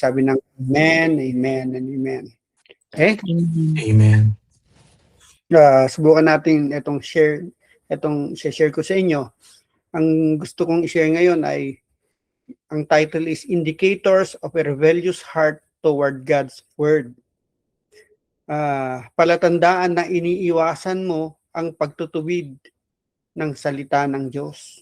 Sabi ng amen, amen, and amen. Okay? Amen. Subukan natin itong share ko sa inyo. Ang gusto kong i-share ngayon ay, ang title is Indicators of a Rebellious Heart Toward God's Word. Palatandaan na iniiwasan mo ang pagtutuwid ng salita ng Diyos.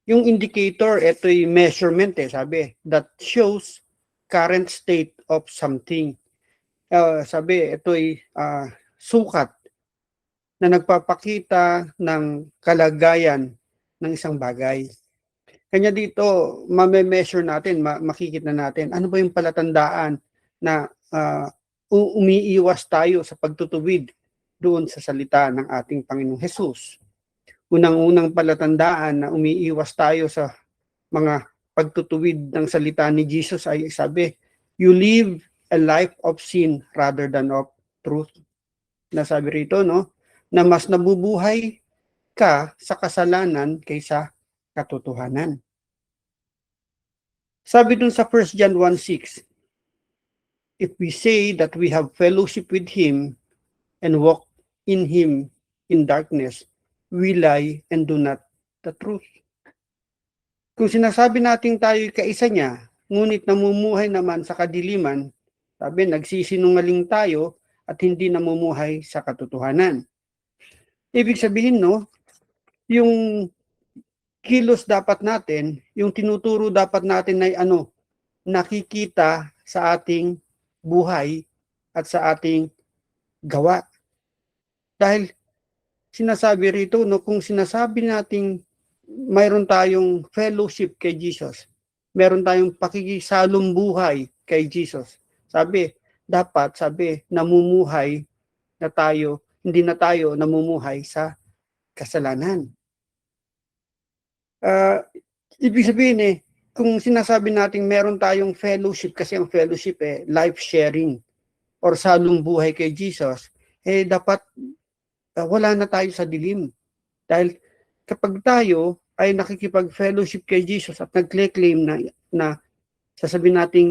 Yung indicator, ito'y measurement sabi, that shows current state of something. Sabi, ito'y sukat na nagpapakita ng kalagayan ng isang bagay. Kanya dito, mame-measure natin, makikita natin, ano ba yung palatandaan na umiiwas tayo sa pagtutuwid doon sa salita ng ating Panginoong Hesus. Unang-unang palatandaan na umiiwas tayo sa mga pagtutuwid ng salita ni Jesus ay sabi, you live a life of sin rather than of truth. Nasabi rito, no, na mas nabubuhay ka sa kasalanan kaysa katotohanan. Sabi dun sa 1 John 1:6, if we say that we have fellowship with Him and walk in Him in darkness, we lie and do not the truth. Kung sinasabi natin tayo kaisa niya, ngunit namumuhay naman sa kadiliman, sabi, nagsisinungaling tayo at hindi namumuhay sa katotohanan. Ibig sabihin, no, yung kilos dapat natin, yung tinuturo dapat natin ay nakikita sa ating buhay at sa ating gawa. Dahil sinasabi rito, no, kung sinasabi nating mayroon tayong fellowship kay Jesus, mayroon tayong pakikisalong buhay kay Jesus, dapat namumuhay na tayo, hindi na tayo namumuhay sa kasalanan. Ibig sabihin kung sinasabi natin meron tayong fellowship, kasi ang fellowship life sharing or salong buhay kay Jesus, dapat wala na tayo sa dilim. Dahil kapag tayo ay nakikipag-fellowship kay Jesus at nag-claim na sasabihin natin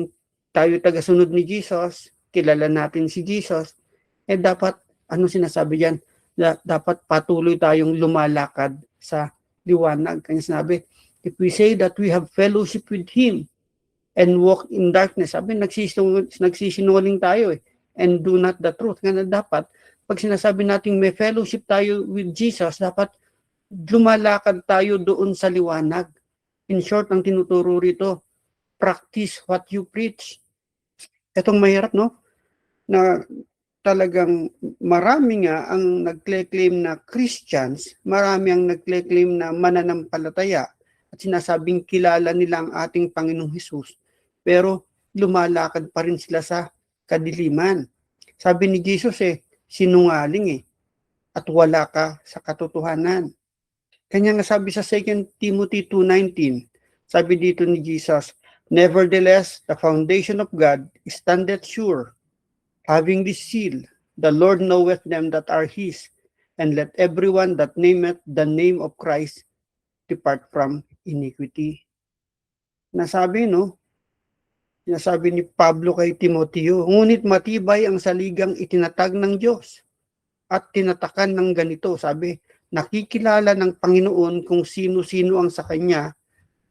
tayo tagasunod ni Jesus, kilala natin si Jesus, dapat, sinasabi diyan? Dapat patuloy tayong lumalakad sa liwanag. Kanya sinabi, if we say that we have fellowship with Him and walk in darkness, nagsisinungaling tayo and do not the truth. Kaya dapat, pag sinasabi natin may fellowship tayo with Jesus, dapat lumalakad tayo doon sa liwanag. In short, ang tinuturo rito, practice what you preach. Itong mahirap, no? Na talagang marami nga ang nagkle-claim na Christians, marami ang nagkle-claim na mananampalataya at sinasabing kilala nila ang ating Panginoong Hesus, pero lumalakad pa rin sila sa kadiliman. Sabi ni Jesus sinungaling at wala ka sa katotohanan. Kanya nga sabi sa 2 Timothy 2:19, sabi dito ni Jesus, nevertheless, the foundation of God standeth sure, having this seal, the Lord knoweth them that are His, and let everyone that nameth the name of Christ depart from iniquity. Sinasabi ni Pablo kay Timoteo, ngunit matibay ang saligang itinatag ng Diyos at tinatakan ng ganito, sabi, nakikilala ng Panginoon kung sino-sino ang sa Kanya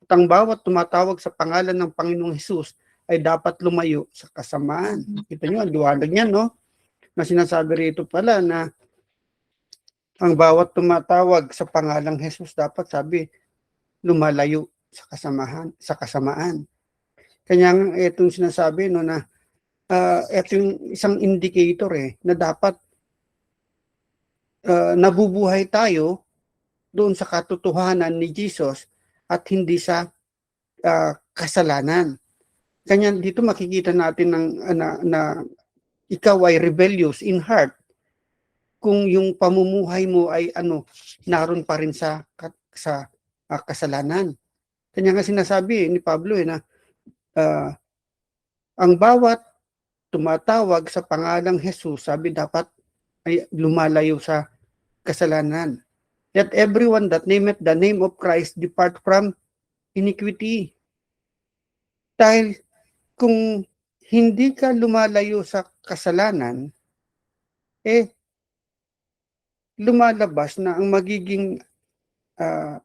at ang bawat tumatawag sa pangalan ng Panginoong Hesus ay dapat lumayo sa kasamaan. Kita nyo, ang liwanag niyan, no? Na sinasabi rito pala na ang bawat tumatawag sa pangalang Hesus dapat, lumalayo sa kasamaan. Kanya itong sinasabi, no, na ito yung isang indicator na dapat nabubuhay tayo doon sa katotohanan ni Jesus at hindi sa kasalanan. Kanya dito makikita natin na ikaw ay rebellious in heart kung yung pamumuhay mo ay naroon pa rin sa kasalanan. Kanya nga sinasabi ni Pablo na ang bawat tumatawag sa pangalang Jesus, sabi dapat ay lumalayo sa kasalanan. Let everyone that nameth the name of Christ depart from iniquity. Dahil kung hindi ka lumalayo sa kasalanan, lumalabas na ang magiging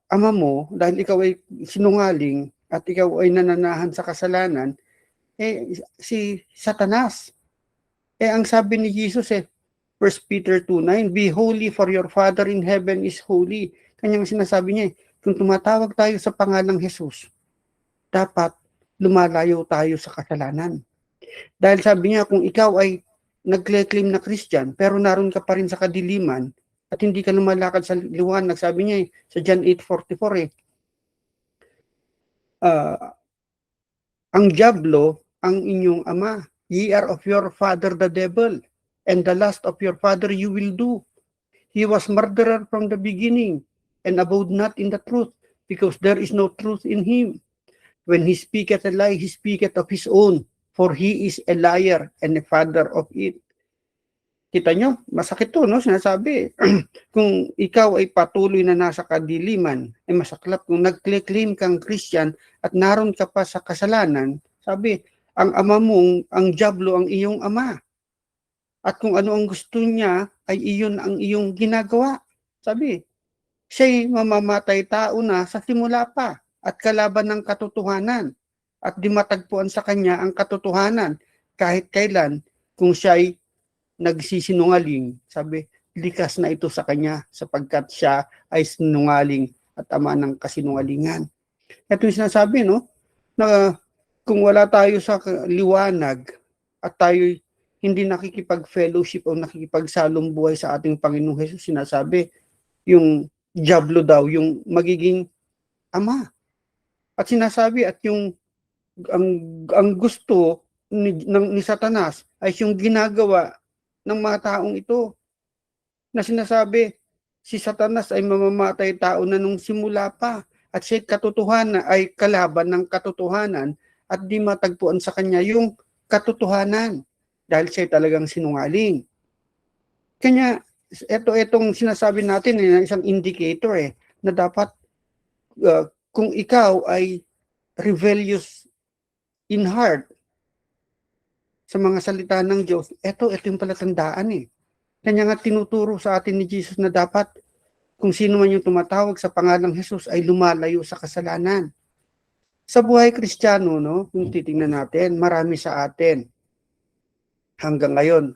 ama mo, dahil ikaw ay sinungaling at ikaw ay nananahan sa kasalanan, si Satanas. Ang sabi ni Jesus 1 Peter 2:9, "Be holy for your Father in heaven is holy." Kanyang sinasabi niya, kung tumatawag tayo sa pangalang Jesus, dapat lumalayo tayo sa kasalanan. Dahil sabi niya, kung ikaw ay nag-claim na Christian, pero naroon ka pa rin sa kadiliman, at hindi ka lumalakad sa liwanag, sabi niya sa John 8:44, ang diablo ang inyong ama. Ye are of your father the devil, and the lust of your father you will do. He was murderer from the beginning, and abode not in the truth, because there is no truth in him. When he speaketh a lie, he speaketh of his own, for he is a liar and a father of it. Kita nyo, masakit to, no? Sinasabi, kung ikaw ay patuloy na nasa kadiliman, ay masaklap. Kung nag-claim kang Christian at naroon ka pa sa kasalanan, sabi, ang ama mong, ang diablo ang iyong ama. At kung ano ang gusto niya, ay iyon ang iyong ginagawa. Sabi, siya'y mamamatay tao na sa simula pa at kalaban ng katotohanan. At di matagpuan sa kanya ang katotohanan kahit kailan kung siya'y nagsisinungaling. Sabi, likas na ito sa kanya sapagkat siya ay sinungaling at ama ng kasinungalingan. Ito yung sinasabi, no? Na kung wala tayo sa liwanag at tayo hindi nakikipag-fellowship o nakikipagsalong buhay sa ating Panginoong Hesus, sinasabi, yung diablo daw, yung magiging ama. At sinasabi, at yung ang gusto ni Satanas ay yung ginagawa ng mga taong ito, na sinasabi, si Satanas ay mamamatay tao na nung simula pa, at siya katotohanan ay kalaban ng katotohanan, at di matagpuan sa kanya yung katotohanan dahil siya talagang sinungaling. Kanya itong sinasabi natin isang indicator na dapat kung ikaw ay rebellious in heart sa mga salita ng Diyos, ito yung palatandaan Kanya nga tinuturo sa atin ni Jesus na dapat kung sino man yung tumatawag sa pangalang Jesus ay lumalayo sa kasalanan. Sa buhay Kristiyano, no, kung titingnan natin, marami sa atin hanggang ngayon,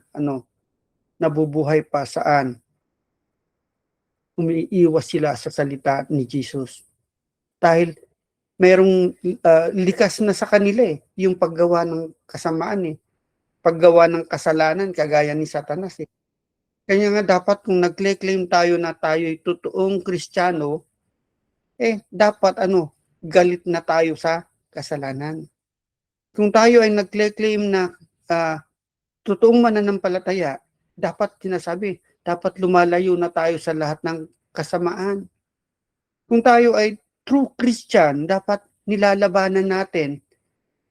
nabubuhay pa saan? Umiiwas sila sa salita ni Jesus. Dahil mayroong likas na sa kanila yung paggawa ng kasamaan paggawa ng kasalanan kagaya ni Satanas Kanya nga dapat kung nag-claim tayo na tayo'y totoong Kristiyano, dapat galit na tayo sa kasalanan. Kung tayo ay nag-claim na totoong mananampalataya, dapat sinasabi, dapat lumalayo na tayo sa lahat ng kasamaan. Kung tayo ay true Christian, dapat nilalabanan natin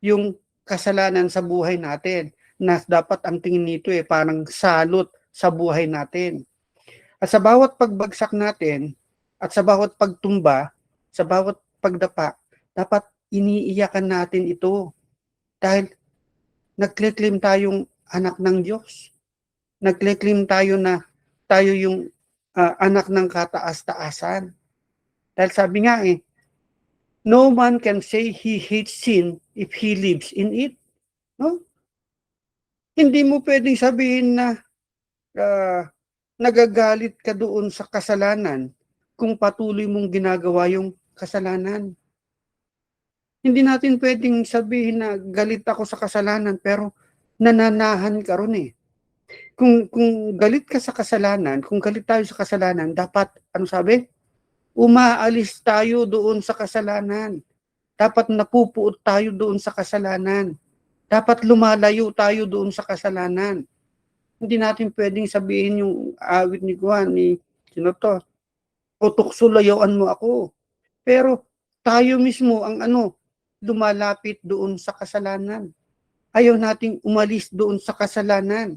yung kasalanan sa buhay natin, na dapat ang tingin nito parang salot sa buhay natin. At sa bawat pagbagsak natin, at sa bawat pagtumba, sa bawat pagdapa, dapat iniiyakan natin ito. Dahil nag-claim tayong anak ng Diyos. Nag-claim tayo na tayo yung anak ng kataas-taasan. Dahil sabi nga no man can say he hates sin if he lives in it. No? Hindi mo pwedeng sabihin na nagagalit ka doon sa kasalanan kung patuloy mong ginagawa yung kasalanan. Hindi natin pwedeng sabihin na galit ako sa kasalanan pero nananahan ka ron Kung galit ka sa kasalanan, kung galit tayo sa kasalanan, dapat, sabi? Umaalis tayo doon sa kasalanan. Dapat napupuot tayo doon sa kasalanan. Dapat lumalayo tayo doon sa kasalanan. Hindi natin pwedeng sabihin yung awit ni Juan, sino to? O tukso-layuan mo ako. Pero tayo mismo ang lumalapit doon sa kasalanan. Ayaw nating umalis doon sa kasalanan.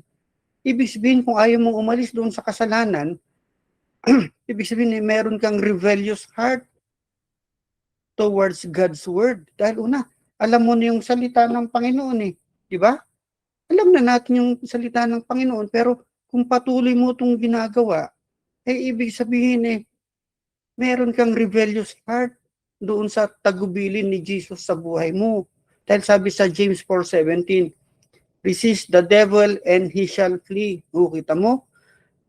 Ibig sabihin, kung ayaw mong umalis doon sa kasalanan, ibig sabihin meron kang rebellious heart towards God's word. Dahil alam mo na yung salita ng Panginoon eh. Di ba? Alam na natin yung salita ng Panginoon, pero kung patuloy mo itong ginagawa, ibig sabihin meron kang rebellious heart doon sa tagubilin ni Jesus sa buhay mo. Dahil sabi sa James 4:17, resist the devil and he shall flee. Kita mo?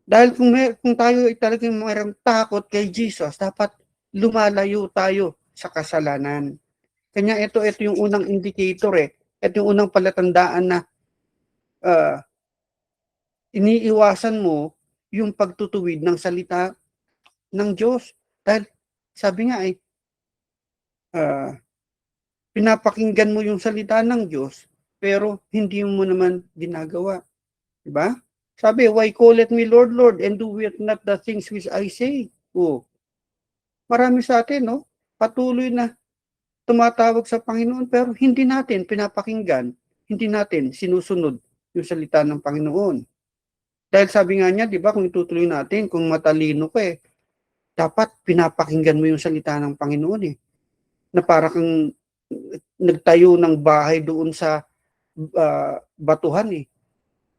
Dahil kung tayo ay talagang mayroong takot kay Jesus, dapat lumalayo tayo sa kasalanan. Kanya ito yung unang indicator Ito yung unang palatandaan na iniiwasan mo yung pagtutuwid ng salita ng Diyos. Dahil sabi nga pinapakinggan mo yung salita ng Diyos, pero hindi mo naman ginagawa. Diba? Sabi, why call it me Lord, Lord, and do it not the things which I say? Marami sa atin, patuloy na tumatawag sa Panginoon, pero hindi natin pinapakinggan, hindi natin sinusunod yung salita ng Panginoon. Dahil sabi nga niya, di ba, kung itutuloy natin, kung matalino ka dapat pinapakinggan mo yung salita ng Panginoon na para kang nagtayo ng bahay doon sa batuhan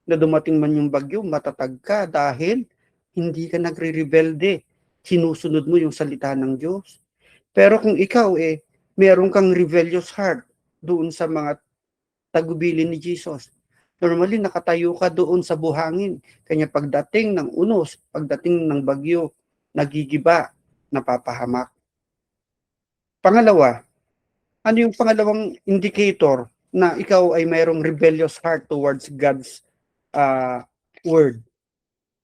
na dumating man yung bagyo, matatag ka dahil hindi ka nagre-rebelde. Sinusunod mo yung salita ng Diyos. Pero kung ikaw meron kang rebellious heart doon sa mga tagubilin ni Jesus, normally nakatayo ka doon sa buhangin. Kanya pagdating ng unos, pagdating ng bagyo, nagigiba, napapahamak. Pangalawa, ano yung pangalawang indicator na ikaw ay mayroong rebellious heart towards God's word?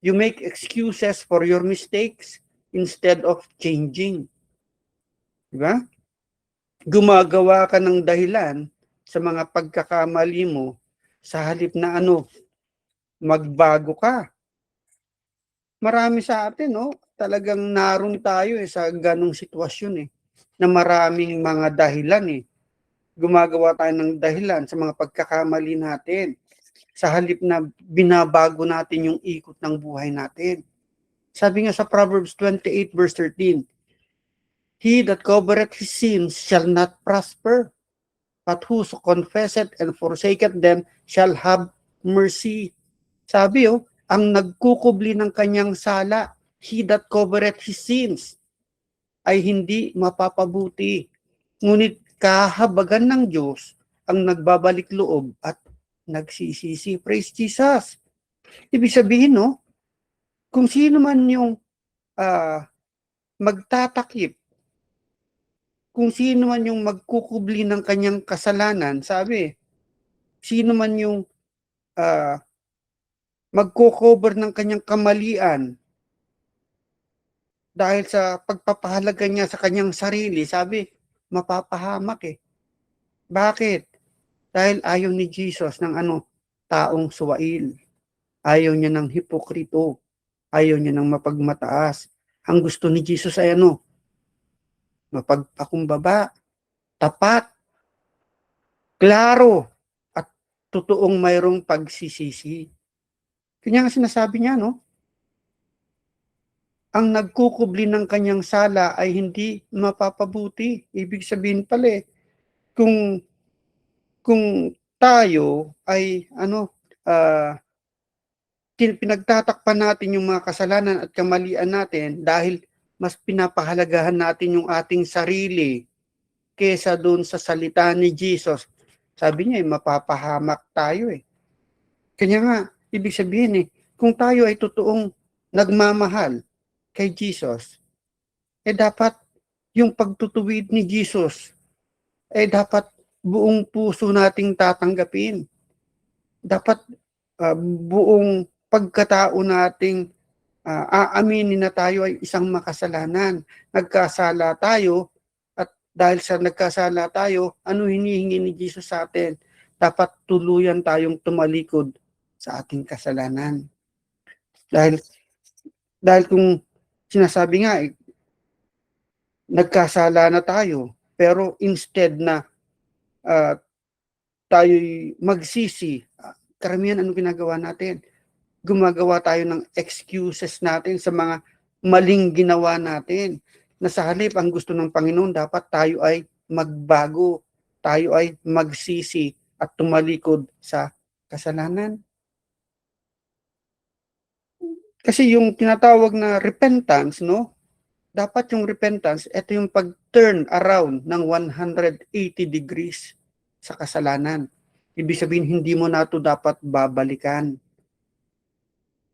You make excuses for your mistakes instead of changing. Diba? Gumagawa ka ng dahilan sa mga pagkakamali mo sa halip na magbago ka. Marami sa atin, talagang naroon tayo sa ganong sitwasyon na maraming mga dahilan Gumagawa tayo ng dahilan sa mga pagkakamali natin sa halip na binabago natin yung ikot ng buhay natin. Sabi nga sa Proverbs 28 verse 13, he that covereth his sins shall not prosper, but whoso confesseth and forsaketh them shall have mercy. Sabi ang nagkukubli ng kanyang sala, he that covereth his sins, ay hindi mapapabuti. Ngunit kahabagan ng Diyos ang nagbabalik loob at nagsisisi. Praise Jesus. Ibig sabihin, kung sino man yung magtatakip, kung sino man yung magkukubli ng kanyang kasalanan, sabi, sino man yung magko-cover ng kanyang kamalian dahil sa pagpapahalaga niya sa kanyang sarili, sabi, mapapahamak Bakit? Dahil ayaw ni Jesus ng taong suwail. Ayaw niya ng hipokrito. Ayaw niya ng mapagmataas. Ang gusto ni Jesus ay mapagpakumbaba, tapat, klaro, at totoong mayroong pagsisisi. Kanya nga sinasabi niya, ang nagkukubli ng kanyang sala ay hindi mapapabuti. Ibig sabihin pala kung tayo ay pinagtatakpan natin yung mga kasalanan at kamalian natin dahil mas pinapahalagahan natin yung ating sarili kesa doon sa salita ni Jesus. Sabi niya, mapapahamak tayo Kanya nga, ibig sabihin kung tayo ay totoong nagmamahal kay Jesus, dapat yung pagtutuwid ni Jesus, dapat buong puso nating tatanggapin. Dapat buong pagkatao nating aaminin na tayo ay isang makasalanan. Nagkasala tayo at dahil sa nagkasala tayo, hinihingi ni Jesus sa atin? Dapat tuluyan tayong tumalikod sa ating kasalanan. Dahil kung sinasabi nga nagkasala na tayo, pero instead na tayo'y magsisi, karamihan ginagawa natin? Gumagawa tayo ng excuses natin sa mga maling ginawa natin. Na sa halip, ang gusto ng Panginoon, dapat tayo ay magbago. tayo ay magsisi at tumalikod sa kasalanan. Kasi yung tinatawag na repentance, no? Dapat yung repentance, ito yung pag-turn around ng 180 degrees sa kasalanan. Ibig sabihin, hindi mo na ito dapat babalikan.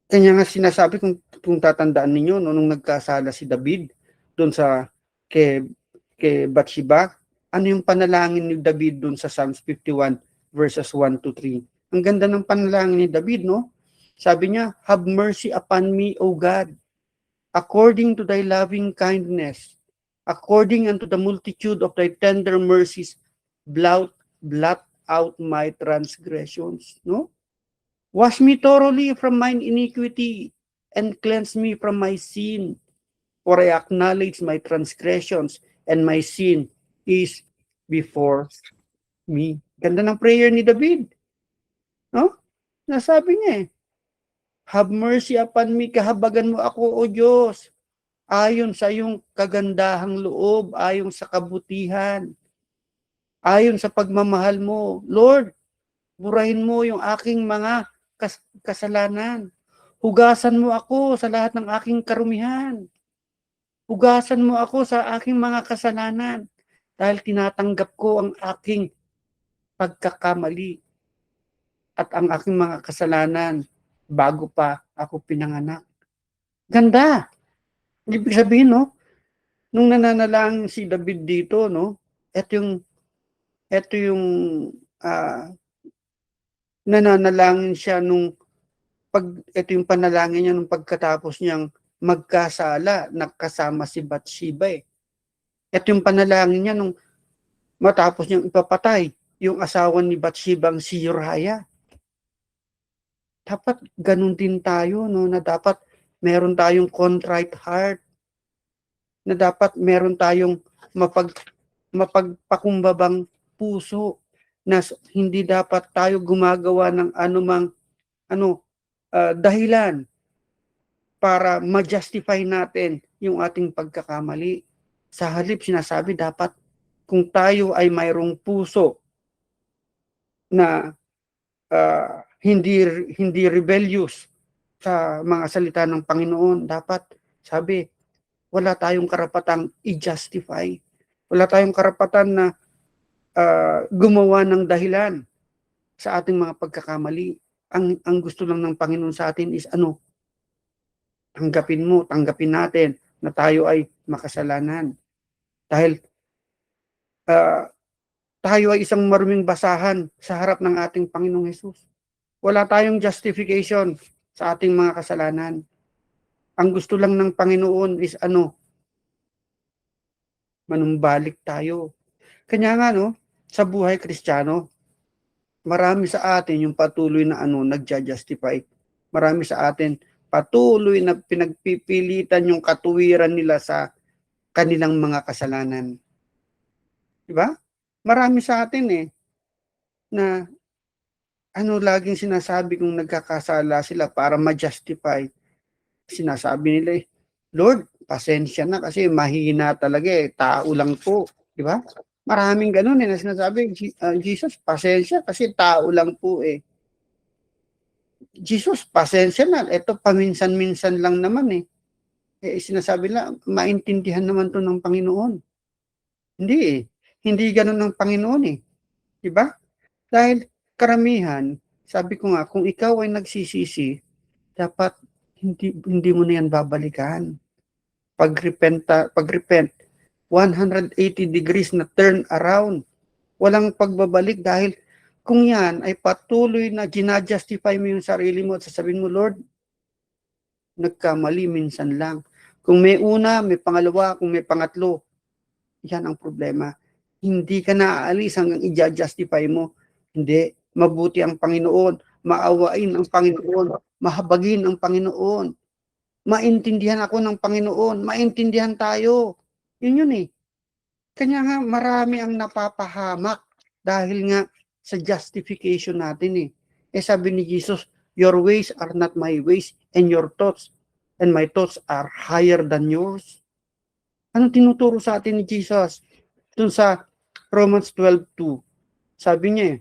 Kanya nga sinasabi, kung tatandaan ninyo, no, nung nagkasala si David doon sa kay Bathsheba, ano yung panalangin ni David doon sa Psalms 51 verses 1 to 3? Ang ganda ng panalangin ni David, no? Sabi niya, have mercy upon me, O God, according to thy loving kindness, according unto the multitude of thy tender mercies, blot out my transgressions. No? Wash me thoroughly from mine iniquity, and cleanse me from my sin. For I acknowledge my transgressions, and my sin is before me. Ganda ng prayer ni David. No? Nasabi niya have mercy upon me, kahabagan mo ako, O Diyos, ayon sa iyong kagandahang loob, ayon sa kabutihan, ayon sa pagmamahal mo. Lord, burahin mo yung aking mga kasalanan. Hugasan mo ako sa lahat ng aking karumihan. Hugasan mo ako sa aking mga kasalanan dahil tinatanggap ko ang aking pagkakamali at ang aking mga kasalanan bago pa ako pinanganak. Ganda. Ibig sabihin, no, nung nananalangin si David dito, no, ito yung nananalangin siya ito yung panalangin niya nung pagkatapos niyang magkasala, nakasama si Bathsheba. Ito yung panalangin niya nung matapos niyang ipapatay yung asawa ni Bathsheba, si Uriah. Dapat ganun din tayo, no, na dapat meron tayong contrite heart, na dapat meron tayong mapagpakumbabang puso, na hindi dapat tayo gumagawa ng anumang dahilan para ma-justify natin yung ating pagkakamali. Sa halip, sinasabi dapat kung tayo ay mayroong puso na hindi rebellious sa mga salita ng Panginoon, dapat sabi, wala tayong karapatang i-justify. Wala tayong karapatan na gumawa ng dahilan sa ating mga pagkakamali. Ang gusto lang ng Panginoon sa atin is tanggapin natin na tayo ay makasalanan. Dahil tayo ay isang maruming basahan sa harap ng ating Panginoong Hesus. Wala tayong justification sa ating mga kasalanan. Ang gusto lang ng Panginoon is manumbalik tayo. Kanya nga, no, sa buhay Kristiyano, marami sa atin yung patuloy na nagja-justify. Marami sa atin patuloy na pinagpipilitan yung katuwiran nila sa kanilang mga kasalanan. Diba? Marami sa atin na laging sinasabi kung nagkakasala sila para ma-justify. Sinasabi nila Lord, pasensya na kasi mahina talaga tao lang po. Diba? Maraming ganun na sinasabi, Jesus, pasensya kasi tao lang po Jesus, pasensya na. Ito paminsan-minsan lang naman sinasabi lang, maintindihan naman to ng Panginoon. Hindi Hindi ganun ng Panginoon Diba? Dahil karamihan, sabi ko nga, kung ikaw ay nagsisisi, dapat hindi mo na yan babalikan. Pag-repent, 180 degrees na turn around. Walang pagbabalik dahil kung yan ay patuloy na ginajustify mo yung sarili mo at sasabihin mo, Lord, nagkamali minsan lang. Kung may una, may pangalawa, kung may pangatlo, yan ang problema. Hindi ka na aalis hanggang i-justify mo. Hindi. Mabuti ang Panginoon. Maawain ang Panginoon. Mahabagin ang Panginoon. Maintindihan ako ng Panginoon. Maintindihan tayo. Yun Kanya nga marami ang napapahamak dahil nga sa justification natin sabi ni Jesus, your ways are not my ways and your thoughts and my thoughts are higher than yours. Anong tinuturo sa atin ni Jesus? Dun sa Romans 12:2. Sabi niya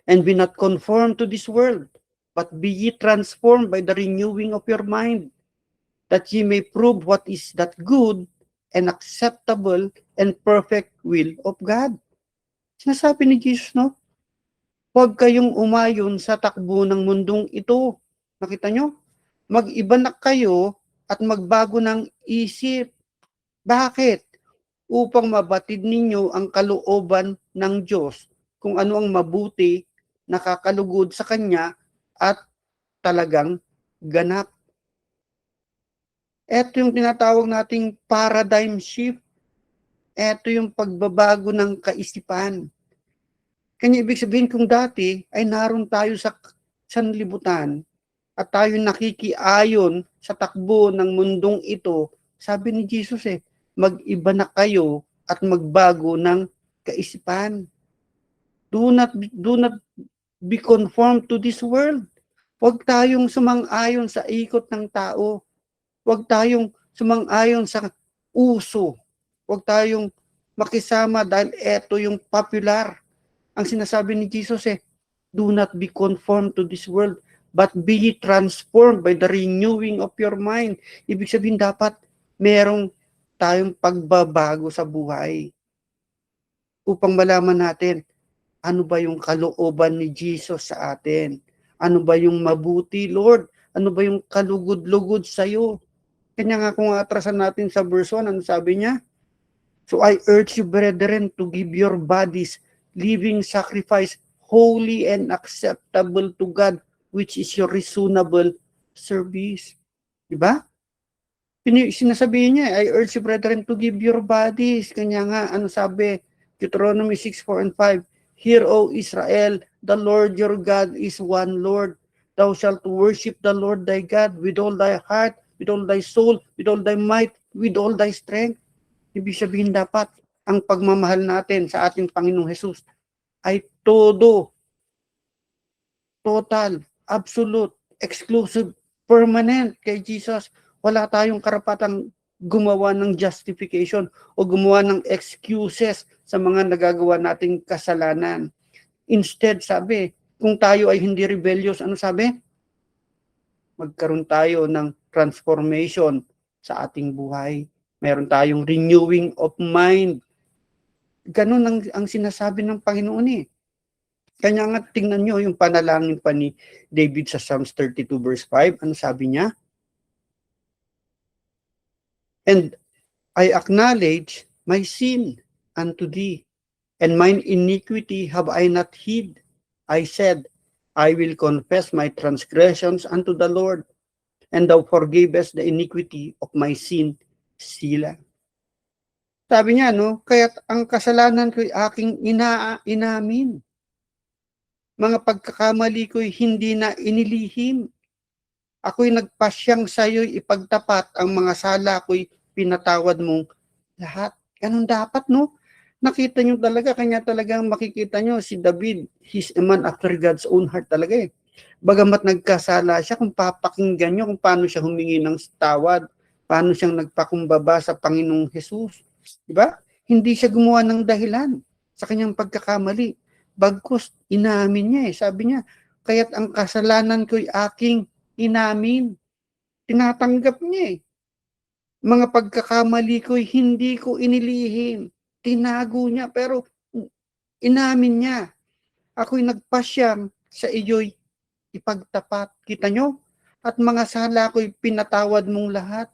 and be not conformed to this world, but be ye transformed by the renewing of your mind, that ye may prove what is that good and acceptable and perfect will of God. Sinasabi ni Jesus, no? Huwag kayong umayon sa takbo ng mundong ito. Nakita nyo? Mag-iba na kayo at magbago ng isip. Bakit? Upang mabatid ninyo ang kalooban ng Diyos, kung ano ang mabuti, nakakalugod sa Kanya, at talagang ganap. Ito yung tinatawag nating paradigm shift. Ito yung pagbabago ng kaisipan. Kanya ibig sabihin kung dati ay naroon tayo sa sanlibutan at tayo nakikiayon sa takbo ng mundong ito, sabi ni Jesus mag-iba na kayo at magbago ng kaisipan. Do not be conformed to this world. Huwag tayong sumang-ayon sa ikot ng tao. Huwag tayong sumang-ayon sa uso. Huwag tayong makisama dahil eto yung popular. Ang sinasabi ni Jesus do not be conformed to this world, but be transformed by the renewing of your mind. Ibig sabihin dapat merong tayong pagbabago sa buhay upang malaman natin ano ba yung kalooban ni Jesus sa atin. Ano ba yung mabuti, Lord? Ano ba yung kalugod-lugod sa'yo? Kanya nga kung atrasan natin sa verse 1, ano sabi niya? So I urge you, brethren, to give your bodies living sacrifice, holy and acceptable to God, which is your reasonable service. Diba? Sinasabihin niya, I urge you, brethren, to give your bodies. Kanya nga, ano sabi? Deuteronomy 6:4 and 5. Hear, O Israel, the Lord your God is one Lord. Thou shalt worship the Lord thy God with all thy heart, with all thy soul, with all thy might, with all thy strength. Ibig sabihin dapat, ang pagmamahal natin sa ating Panginoong Hesus ay todo, total, absolute, exclusive, permanent kay Jesus. Wala tayong karapatang gumawa ng justification o gumawa ng excuses sa mga nagagawa nating kasalanan. Instead, sabi, kung tayo ay hindi rebellious, ano sabi? Magkaroon tayo ng transformation sa ating buhay. Meron tayong renewing of mind. Ganun ang sinasabi ng Panginoon Kanya nga tingnan nyo yung panalangin pa ni David sa Psalms 32 verse 5. Ano sabi niya? And I acknowledge my sin unto thee, and mine iniquity have I not hid. I said, I will confess my transgressions unto the Lord, and thou forgavest the iniquity of my sin, Sila. Sabi niya, no, kaya't ang kasalanan ko'y aking inamin. Mga pagkakamali ko'y hindi na inilihim. Ako'y nagpasyang sa'yo'y ipagtapat, ang mga sala ko'y pinatawad mong lahat. Ganun dapat, no? Nakita nyo talaga, kanya talagang makikita nyo si David, he's a man after God's own heart talaga Bagamat nagkasala siya, kung papakinggan nyo kung paano siya humingi ng tawad, paano siyang nagpakumbaba sa Panginoong Jesus. Diba? Hindi siya gumawa ng dahilan sa kanyang pagkakamali. Bagkus, inamin niya Sabi niya, kaya't ang kasalanan ko'y aking inamin. Tinatanggap niya Mga pagkakamali ko'y hindi ko inilihim. Tinago niya, pero inamin niya. Ako'y nagpasyang sa iyo'y ipagtapat. Kita nyo? At mga sala ko'y pinatawad mong lahat.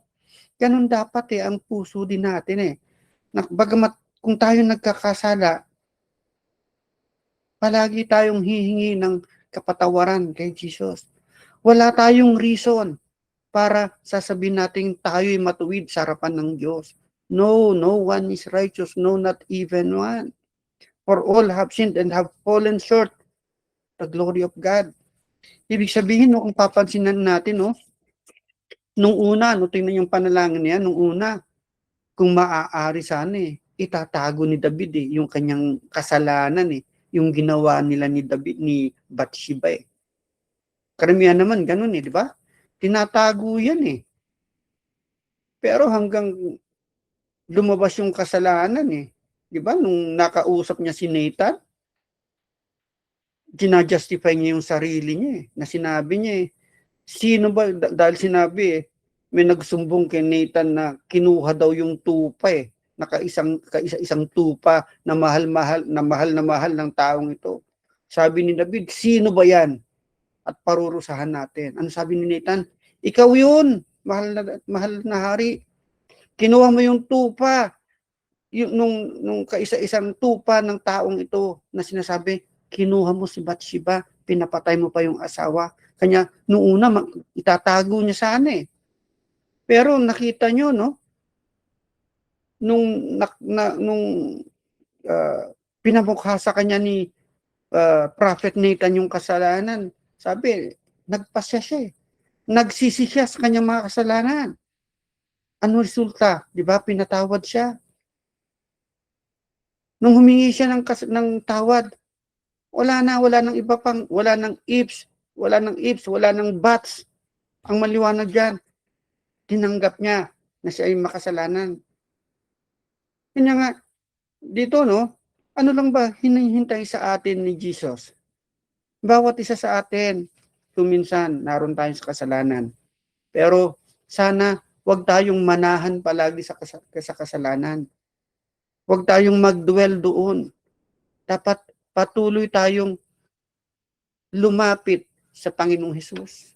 Ganun dapat ang puso din natin Bagamat kung tayo nagkakasala, palagi tayong hihingi ng kapatawaran kay Jesus. Wala tayong reason para sasabihin natin tayo'y matuwid sa harapan ng Diyos. No, no one is righteous, no, not even one. For all have sinned and have fallen short the glory of God. Ibig sabihin, kung papansinan natin, nung una, tingnan yung panalangin niya, nung una, kung maaari sana itatago ni David yung kanyang kasalanan yung ginawa nila ni David, ni Bathsheba Karamihan naman, ganun di ba? Tinatago yan Pero hanggang lumabas yung kasalanan Di ba? Nung nakausap niya si Nathan, ginajustify niya yung sarili niya na sinabi niya sino ba, dahil sinabi may nagsumbong kay Nathan na kinuha daw yung tupa kaisa-isang tupa na mahal ng taong ito. Sabi ni David, sino ba yan? At parurusahan natin. Ano sabi ni Nathan? Ikaw yun, mahal na hari. Kinuha mo yung tupa, nung kaisa-isang tupa ng taong ito na sinasabi, kinuha mo si Bathsheba, pinapatay mo pa yung asawa. Kanya, nung una, itatago niya sana Pero nakita nyo, no? Nung pinamukha sa kanya ni Prophet Nathan yung kasalanan, sabi, nagpasya siya Nagsisi siya sa kanyang mga kasalanan. Ano resulta? Di ba? Pinatawad siya. Nung humingi siya ng tawad, wala nang iba pang, wala nang ifs, wala nang buts. Ang maliwanag diyan, tinanggap niya na siya ay makasalanan. Kanya nga, dito no, ano lang ba hinihintay sa atin ni Jesus? Bawat isa sa atin, minsan naroon tayo sa kasalanan. Pero sana wag tayong manahan palagi sa kasalanan. Wag tayong mag-dwell doon. Dapat patuloy tayong lumapit sa Panginoong Hesus.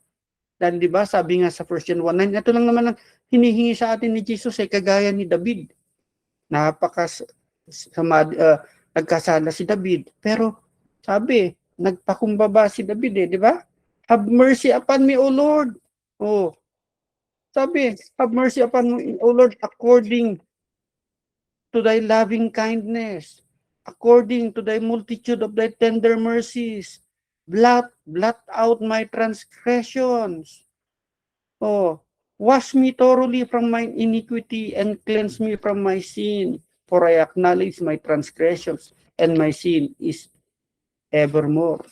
Dahil di ba, sabi nga sa 1 John 1:9, ito lang naman ang hinihingi sa atin ni Jesus kagaya ni David. Nagkasala si David. Pero sabi, nagpakumbaba si David di ba? Have mercy upon me, O Lord. Sabi, have mercy upon me, O Lord, according to thy loving kindness, according to thy multitude of thy tender mercies. Blot out my transgressions. Wash me thoroughly from my iniquity and cleanse me from my sin. For I acknowledge my transgressions and my sin is evermore.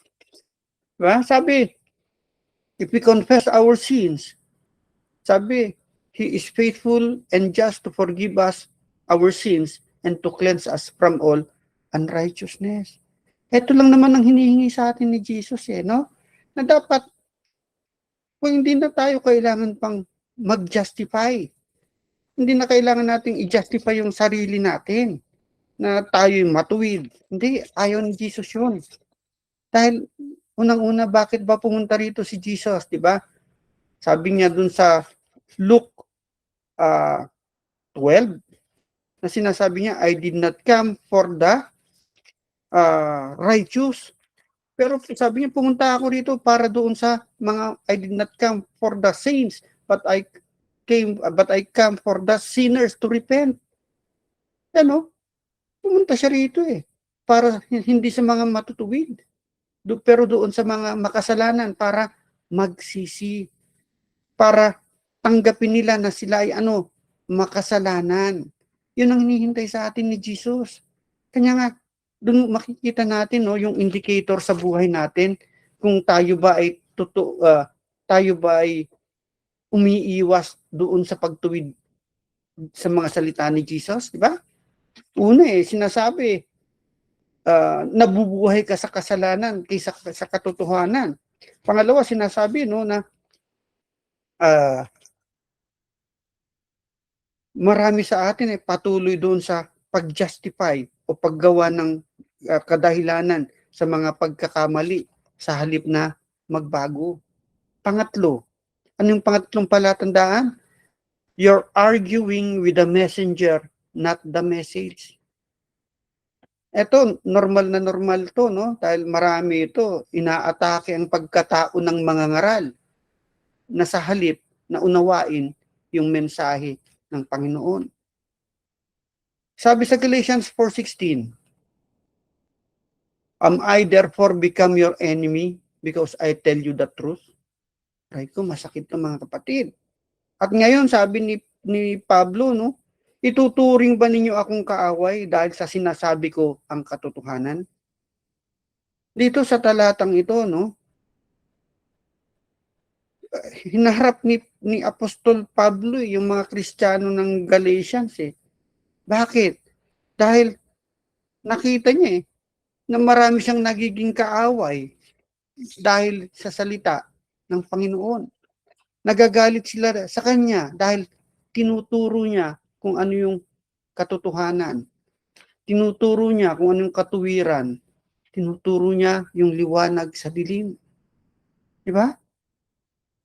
Diba? Sabi, if we confess our sins, sabi, He is faithful and just to forgive us our sins and to cleanse us from all unrighteousness. Ito lang naman ang hinihingi sa atin ni Jesus no? Na dapat kung hindi na tayo kailangan pang mag-justify. Hindi na kailangan nating i-justify yung sarili natin na tayo'y matuwid. Hindi, ayaw ni Jesus yun. Dahil unang-una, bakit ba pumunta rito si Jesus, di ba? Sabi niya dun sa Luke 12, na sinasabi niya, I did not come for the righteous. Pero sabi niya, pumunta ako rito para doon sa mga, I did not come for the saints, but I come for the sinners to repent. Pumunta siya rito para hindi sa mga matutuwid, pero doon sa mga makasalanan para magsisi, para tanggapin nila na sila ay makasalanan. Yun ang hinihintay sa atin ni Jesus. Kanya nga, doon makikita natin yung indicator sa buhay natin kung tayo ba ay umiiwas doon sa pagtuwid sa mga salita ni Jesus, di ba? Una sinasabi, nabubuhay ka sa kasalanan kaysa sa katotohanan. Pangalawa, sinasabi na marami sa atin patuloy doon sa pag-justify o paggawa ng kadahilanan sa mga pagkakamali sa halip na magbago. Pangatlo, anong pangatlong palatandaan? You're arguing with the messenger, not the message. Ito, normal na normal to, dahil marami ito, inaatake ang pagkatao ng mga ngaral na sa halip na unawain yung mensahe ng Panginoon. Sabi sa Galatians 4:16, am I therefore become your enemy because I tell you the truth? Ay ko, masakit to mga kapatid. At ngayon, sabi ni Pablo, ituturing ba ninyo akong kaaway dahil sa sinasabi ko ang katotohanan? Dito sa talatang ito, hinaharap ni Apostol Pablo yung mga Kristiyano ng Galatians Bakit? Dahil nakita niya na marami siyang nagiging kaaway dahil sa salita ng Panginoon. Nagagalit sila sa kanya dahil tinuturo niya kung ano yung katotohanan. Tinuturo niya kung ano yung katuwiran. Tinuturo niya yung liwanag sa dilim. Di ba?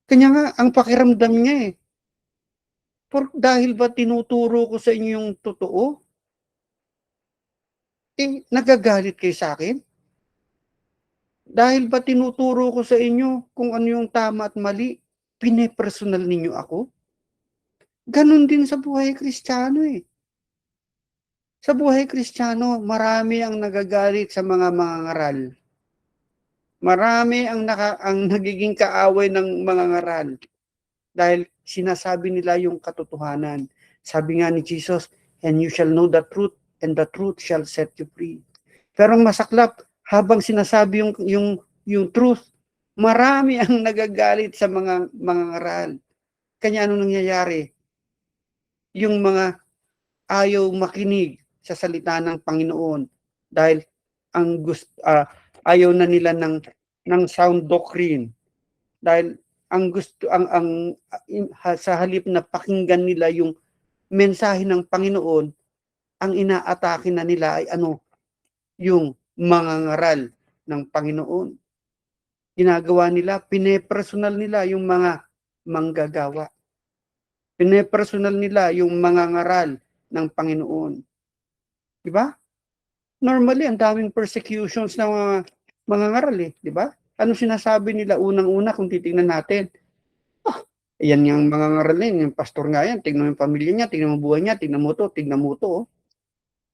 Kanya nga, ang pakiramdam niya dahil ba tinuturo ko sa inyo yung totoo? Nagagalit kayo sa akin? Dahil ba tinuturo ko sa inyo kung ano yung tama at mali? Pinepersonal ninyo ako? Ganon din sa buhay Kristiyano Sa buhay Kristiyano, marami ang nagagalit sa mga mangangaral. Marami ang nagiging kaaway ng mangangaral dahil sinasabi nila yung katotohanan. Sabi nga ni Jesus, and you shall know the truth, and the truth shall set you free. Pero ang masaklap, habang sinasabi yung truth, marami ang nagagalit sa mga mangangaral. Kanya ano nangyayari? Yung mga ayaw makinig sa salita ng Panginoon dahil ang ayaw na nila ng sound doctrine dahil sa halip na pakinggan nila yung mensahe ng Panginoon, ang inaatake na nila ay yung mangangaral ng Panginoon. Ginagawa nila, pinepersonal nila yung mga manggagawa. Pinepersonal nila yung mangangaral ng Panginoon. Di ba? Normally, ang daming persecutions ng mga ngaral di ba? Ano sinasabi nila unang-una kung titingnan natin? Yan yung mga ngaral yung pastor nga yan, tingnan mo yung pamilya niya, tingnan mo buhay niya, tingnan mo to.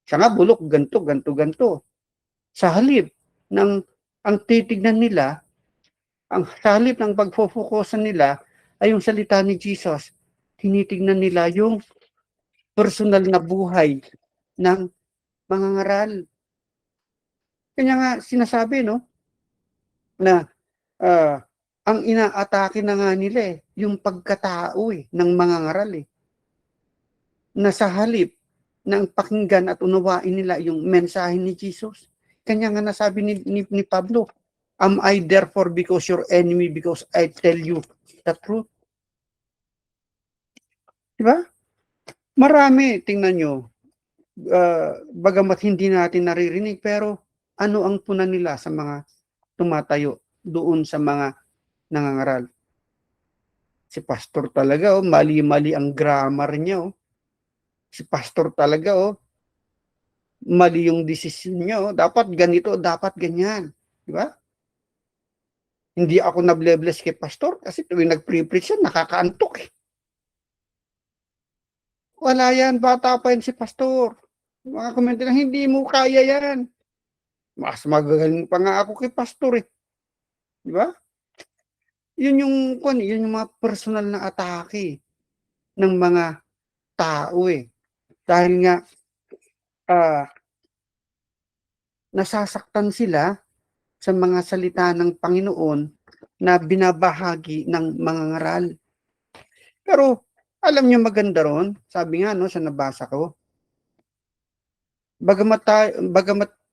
Siya nga bulok, ganto. Sa halip ang titignan nila, sa halip ng pagfofokusan nila ay yung salita ni Jesus. Tinitignan nila yung personal na buhay ng mga ngaral. Kanya nga sinasabi, na ang inaatake na nga nila yung pagkatao ng mga ngaral na sa halip ng pakinggan at unawain nila yung mensahe ni Jesus. Kanya nga nasabi ni Pablo, am I therefore because your enemy because I tell you the truth? Diba? Marami, tingnan nyo, bagamat hindi natin naririnig, pero ano ang puna nila sa mga tumatayo doon sa mga nangangaral? Si pastor talaga, mali-mali ang grammar niya. Si pastor talaga, mali yung desisyon niya. Dapat ganito, dapat ganyan. Di ba? Hindi ako nable-bless kay pastor kasi tuwing nag-pre-preach yan, nakakaantok Wala yan, bata pa yan si pastor. Mga komento lang, hindi mo kaya yan. Mas magagaling pa nga ako kay pastor Di ba? Yun yung mga personal na atake ng mga tao Dahil nga, nasasaktan sila sa mga salita ng Panginoon na binabahagi ng mga ngaral. Pero, alam niyo maganda ron, sabi nga sa nabasa ko, bagamat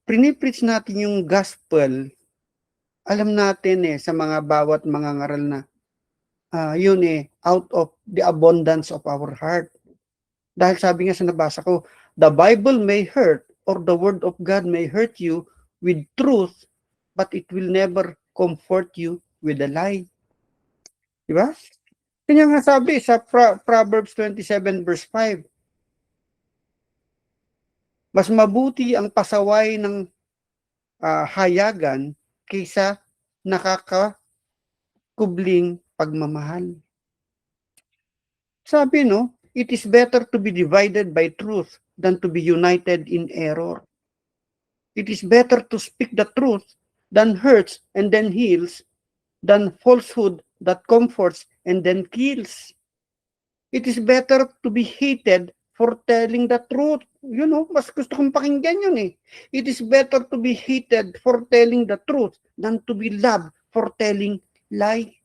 pinipreach natin yung gospel, alam natin sa mga bawat mga ngaral na yun out of the abundance of our heart. Dahil sabi nga sa nabasa ko, the Bible may hurt or the word of God may hurt you with truth, but it will never comfort you with a lie. Diba? Kanya nga sabi sa Proverbs 27 verse 5, mas mabuti ang pasaway ng hayagan kaysa nakakakubling pagmamahal. Sabi it is better to be divided by truth than to be united in error. It is better to speak the truth than hurts and then heals, than falsehood that comforts and then kills. It is better to be hated for telling the truth. Mas gusto kong pakinggan yun It is better to be hated for telling the truth than to be loved for telling lie.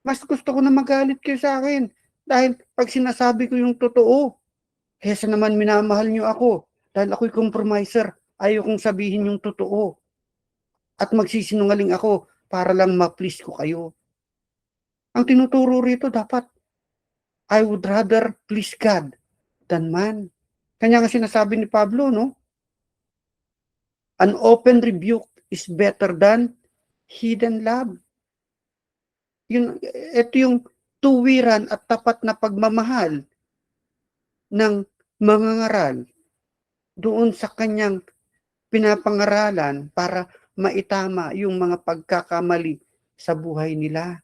Mas gusto ko na magalit kayo sa akin dahil pag sinasabi ko yung totoo, kesa naman minamahal nyo ako dahil ako'y compromiser, Ayokong sabihin yung totoo. At magsisinungaling ako para lang ma-please ko kayo. Ang tinuturo rito dapat, I would rather please God than man. Kanya nga sinasabi ni Pablo, no? An open rebuke is better than hidden love. Ito yung tuwiran at tapat na pagmamahal ng mangangaral doon sa kanyang pinapangaralan para maitama yung mga pagkakamali sa buhay nila.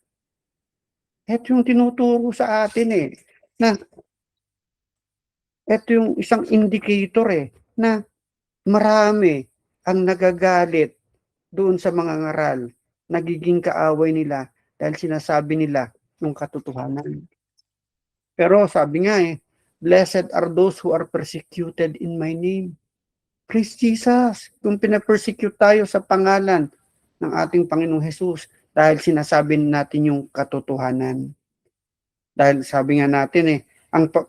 Ito yung tinuturo sa atin na ito yung isang indicator na marami ang nagagalit doon sa mga ngaral, nagiging kaaway nila dahil sinasabi nila yung katotohanan. Pero sabi nga blessed are those who are persecuted in my name. Praise Jesus, kung pinapersecute tayo sa pangalan ng ating Panginoong Jesus dahil sinasabi natin yung katotohanan. Dahil sabi nga natin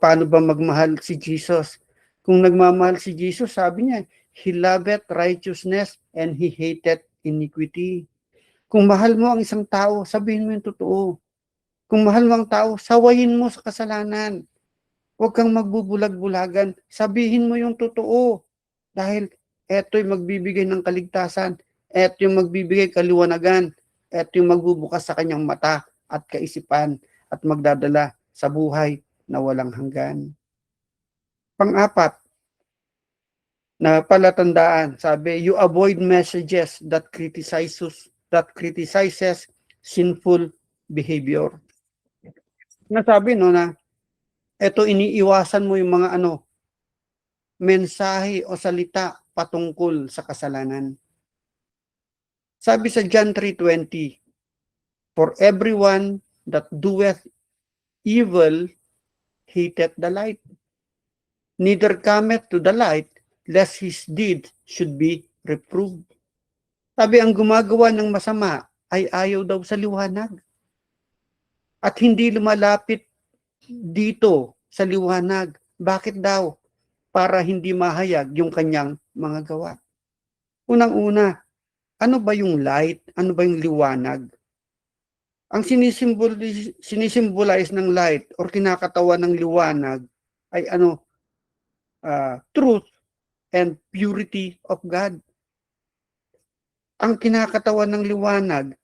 paano ba magmahal si Jesus? Kung nagmamahal si Jesus, sabi niya, He loveth righteousness and He hateth iniquity. Kung mahal mo ang isang tao, sabihin mo yung totoo. Kung mahal mo ang tao, sawayin mo sa kasalanan. Huwag kang magbubulag-bulagan. Sabihin mo yung totoo. Dahil eto'y magbibigay ng kaligtasan. Ito yung magbibigay kaliwanagan. Ito yung magbubukas sa kanyang mata at kaisipan at magdadala sa buhay na walang hanggan. Pang-apat, na palatandaan, sabi, you avoid messages that criticizes sinful behavior. Nasabi na ito iniiwasan mo yung mga mensahe o salita patungkol sa kasalanan. Sabi sa John 3:20, for everyone that doeth evil hateth the light, neither cometh to the light, lest his deed should be reproved. Sabi, ang gumagawa ng masama ay ayaw daw sa liwanag. At hindi lumalapit dito sa liwanag. Bakit daw? Para hindi mahayag yung kanyang mga gawa. Unang-una, ano ba yung light? Ano ba yung liwanag? Ang sinisimbolize ng light or kinakatawan ng liwanag ay truth and purity of God. Ang kinakatawan ng liwanag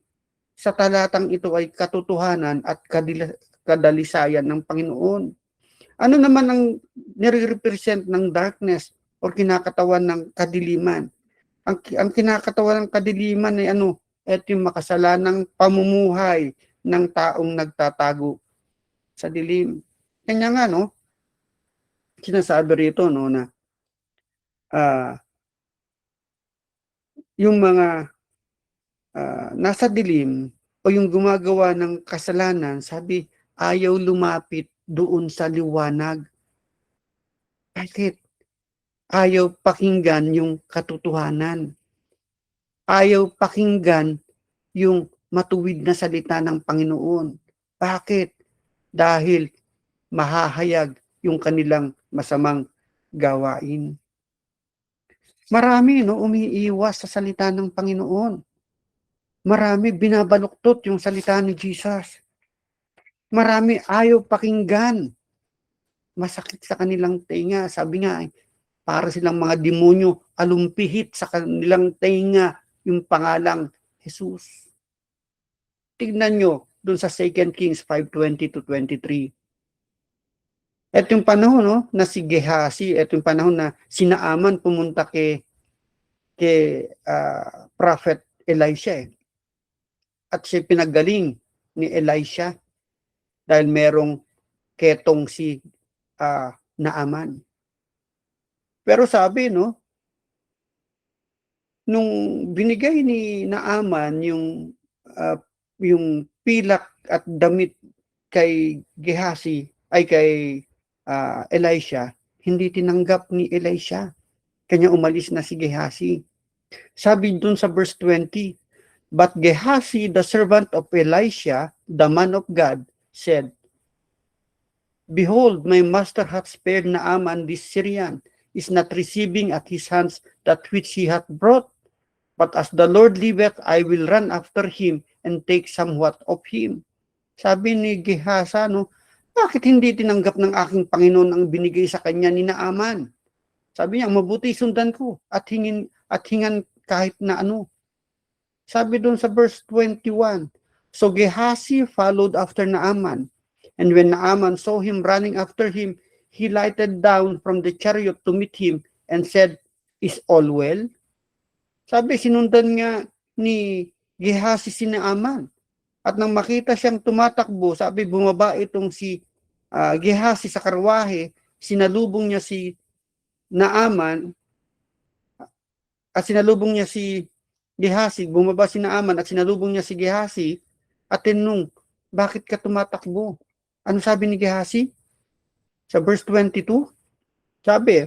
sa talatang ito ay katotohanan at kadalisayan ng Panginoon. Ano naman ang nire-represent ng darkness or kinakatawan ng kadiliman? Ang kinakatawan ng kadiliman ay ito yung makasalanang pamumuhay ng taong nagtatago sa dilim. Kanya nga sinasabi rito na yung mga nasa dilim o yung gumagawa ng kasalanan, sabi, ayaw lumapit doon sa liwanag. Bakit? Ayaw pakinggan yung katotohanan. Ayaw pakinggan yung matuwid na salita ng Panginoon. Bakit? Dahil mahahayag yung kanilang masamang gawain. Marami umiiwas sa salita ng Panginoon. Marami binabaluktot yung salita ni Jesus. Marami ayaw pakinggan. Masakit sa kanilang tenga. Sabi nga, para silang mga demonyo, alumpihit sa kanilang tenga yung pangalang Jesus. Tignan nyo dun sa 2 Kings 5:20-23. Ito yung panahon na si Gehazi, ito yung panahon na si Naaman pumunta kay Prophet Elisha. At siya pinagaling ni Elisha dahil merong ketong si Naaman. Pero sabi nung binigay ni Naaman yung pilak at damit kay Gehazi ay kay Elisha, hindi tinanggap ni Elisha. Kanya umalis na si Gehazi. Sabi dun sa verse 20, but Gehazi, the servant of Elisha, the man of God, said, behold, my master hath spared Naaman this Syrian, is not receiving at his hands that which he hath brought. But as the Lord liveth, I will run after him and take somewhat of him. Sabi ni Gehazi, no, bakit hindi tinanggap ng aking Panginoon ang binigay sa kanya ni Naaman? Sabi niya, mabuti sundan ko at hingan kahit na ano. Sabi doon sa verse 21, so Gehazi followed after Naaman, and when Naaman saw him running after him, he lighted down from the chariot to meet him and said, is all well? Sabi, sinundan nga ni Gehazi si Naaman. At nang makita siyang tumatakbo, sabi, bumaba itong si Gehazi sa karwahe, sinalubong niya si Naaman, at sinalubong niya si Gehazi, bumaba si Naaman at sinalubong niya si Gehazi, at tinanong, bakit ka tumatakbo? Ano sabi ni Gehazi? Sa verse 22, sabi,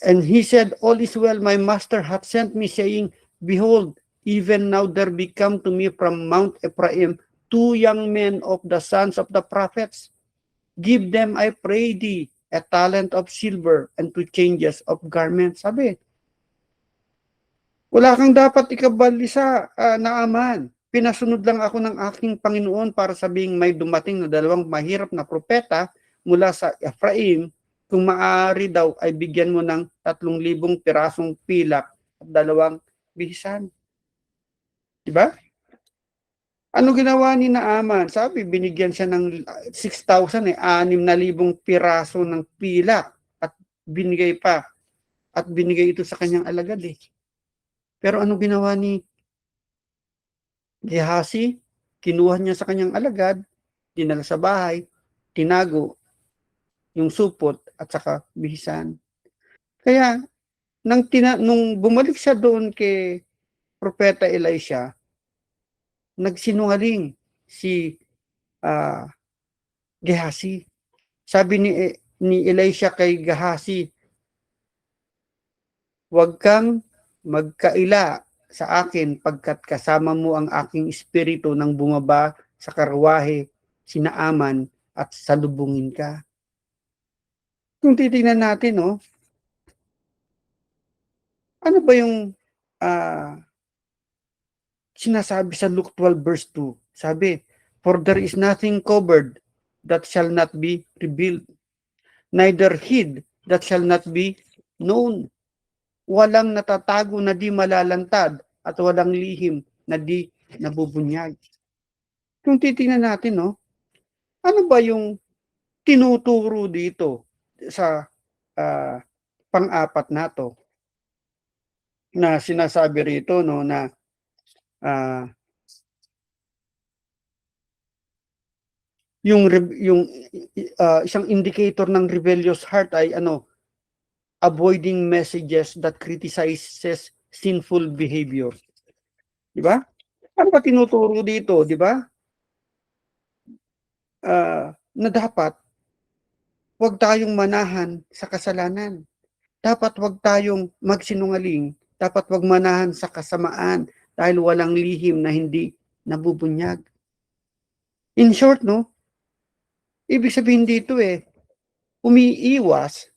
and he said, all is well, my master hath sent me, saying, behold, even now there be come to me from Mount Ephraim 2 young men of the sons of the prophets. Give them, I pray thee, a talent of silver and 2 changes of garments. Sabi, wala kang dapat ikabalisa, Naaman. Pinasunod lang ako ng aking Panginoon para sabing may dumating na 2 mahirap na propeta mula sa Ephraim. Kung maaari daw ay bigyan mo ng 3,000 pirasong pilak at 2 bihisan. Diba? Ano ginawa ni Naaman? Sabi, binigyan siya ng 6,000, 6,000 piraso ng pilak at binigay pa. At binigay ito sa kanyang alagad eh. Pero ano ginawa ni Gehazi? Kinuha niya sa kanyang alagad, dinala sa bahay, tinago yung supot at saka bihisan. Kaya, nung bumalik siya doon kay Propeta Elisha, nagsinungaling si Gehazi. Sabi ni Elisha kay Gehazi, huwag kang magkaila sa akin pagkat kasama mo ang aking espiritu nang bumaba sa karwahe si Naaman at salubungin ka. Kung titingnan natin, no, ano ba yung sinasabi sa Luke 12 verse 2? Sabi, for there is nothing covered that shall not be revealed, neither hid that shall not be known. Walang natatago na di malalantad at walang lihim na di nabubunyag. Kung titingnan natin, no, ano ba yung tinuturo dito sa pang-apat na to na sinasabi rito, no, na yung isang indicator ng rebellious heart ay ano, avoiding messages that criticizes sinful behavior. Di ba? Ano ba tinuturo dito, di ba? Na dapat huwag tayong manahan sa kasalanan. Dapat huwag tayong magsinungaling. Dapat huwag manahan sa kasamaan dahil walang lihim na hindi nabubunyag. In short, no, ibig sabihin dito umiiwas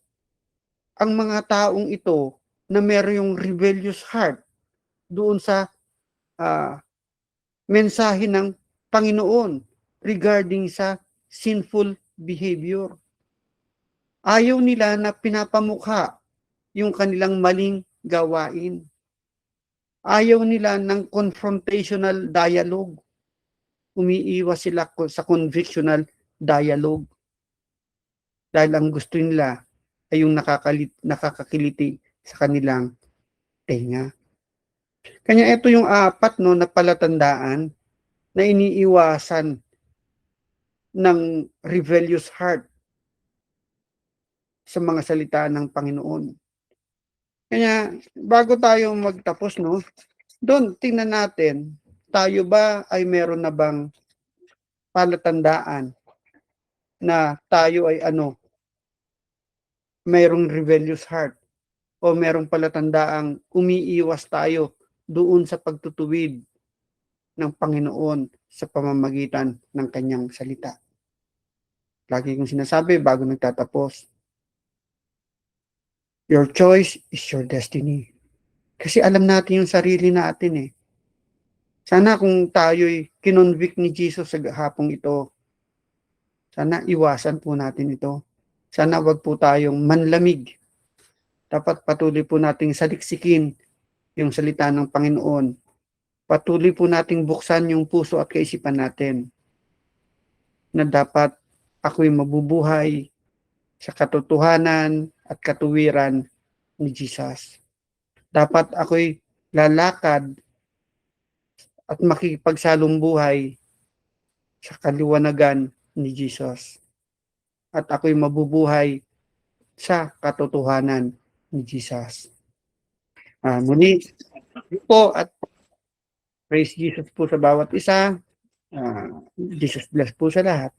ang mga taong ito na meron yung rebellious heart doon sa mensahe ng Panginoon regarding sa sinful behavior. Ayaw nila na pinapamukha yung kanilang maling gawain. Ayaw nila ng confrontational dialogue. Umiiwas sila sa convictional dialogue. Dahil ang gusto nila ay yung nakakakiliti sa kanilang tenga. Kanya ito yung 4 na palatandaan na iniiwasan ng rebellious heart sa mga salita ng Panginoon. Kaya bago tayo magtapos, no, doon tingnan natin, tayo ba ay meron na bang palatandaan na tayo ay mayroong rebellious heart o mayroong palatandaang umiiwas tayo doon sa pagtutuwid ng Panginoon sa pamamagitan ng kanyang salita. Lagi kong sinasabi bago nagtatapos, Your choice is your destiny. Kasi alam natin yung sarili natin eh. Sana kung tayo'y kinonvict ni Jesus sa hapong ito, sana iwasan po natin ito. Sana wag po tayong manlamig. Dapat patuloy po nating saliksikin yung salita ng Panginoon. Patuloy po nating buksan yung puso at kaisipan natin na dapat ako'y mabubuhay sa katotohanan at katuwiran ni Jesus. Dapat ako'y lalakad at makikipagsalong buhay sa kaliwanagan ni Jesus. At ako'y mabubuhay sa katotohanan ni Jesus. Muli po at praise Jesus po sa bawat isa. Jesus bless po sa lahat.